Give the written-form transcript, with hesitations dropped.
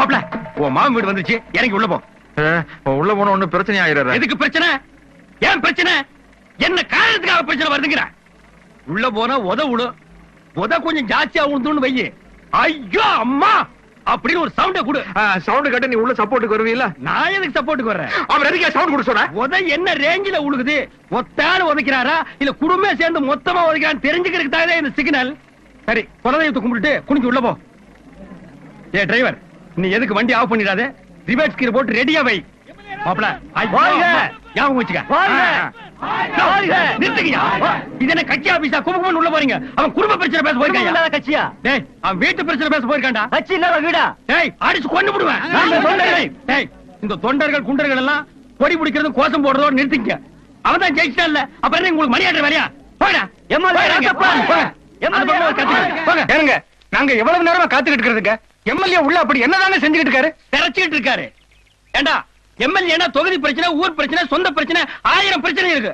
மாப்ள உன் மாமன் வீடு வந்துச்சு, இறங்கி உள்ள போ. உள்ள போன ஒண்ணு பிரச்சனை ஆயிடுற. எதுக்கு பிரச்சனை? ஏன் பிரச்சனை? என்ன காரணத்துக்காக பிரச்சனை வருதுங்கிற? உள்ள போனா உத கொஞ்சம் ஜாஸ்தியா உழுந்துன்னு வையு. ஐயோ அம்மா அப்படின்னு ஒரு சவுண்ட கொடு. சவுண்ட் கட்ட நீ உள்ள சப்போர்ட்டுக்கு வருவீல்ல? நான் எதுக்கு சப்போர்ட்டுக்கு வர்றேன்? அவர் எதுக்கு சவுண்ட் கொடு சொல்ற? உத என்ன ரேஞ்சில உழுகுது? ஒத்தான உதைக்கிறாரா இல்ல குடும்பமே சேர்ந்து மொத்தமா உதைக்கிறான்னு தெரிஞ்சுக்கிறதுக்காக இந்த சிக்னல். சரி, குலதெய்வத்தை கும்பிட்டு குனிஞ்சு உள்ள போ. ஏ டிரைவர், நீ எதுக்கு வண்டி ஆஃப் பண்ணிடாத, ரிவர்ஸ் கீர் போட்டு ரெடியா வை. மாப்ள ஞாபகம் வச்சுக்க. நிறுத்துக்கியா? இது என்ன கட்சி ஆபீஸா? கும்பகோணம் உள்ள போறீங்க. அவன் குடும்ப பிரச்சனை பேச போயிருக்கான். கட்சியா? டேய், அவன் வீட்டு பிரச்சனை பேச போயிருக்கான்டா. கட்சி இல்ல வீடா? டேய், அடிச்சு கொண்டு விடுவேன். டேய், இந்த தொண்டர்கள் குண்டர்கள் எல்லாம் பொடி பிடிக்கிறதும் கோஷம் போடுறதோட நிறுத்திக்க. அவன் தான் ஜெயிச்சிட்டான் இல்ல, அப்ப என்ன உங்களுக்கு மரியாதை வேலையா? போடா. ஏங்க, நாங்க எவ்வளவு நேரமா காத்துக்கிட்டு இருக்கிறதுங்க? எம்எல்ஏ உள்ள அப்படி என்னதானே செஞ்சுக்கிட்டு இருக்காரு? திரைச்சிட்டு இருக்காரு. ஏண்டா, எம்எல்ஏனா தொகுதி பிரச்சனை, ஊர் பிரச்சனை, சொந்த பிரச்சனை, 1000 பிரச்சனை இருக்கு.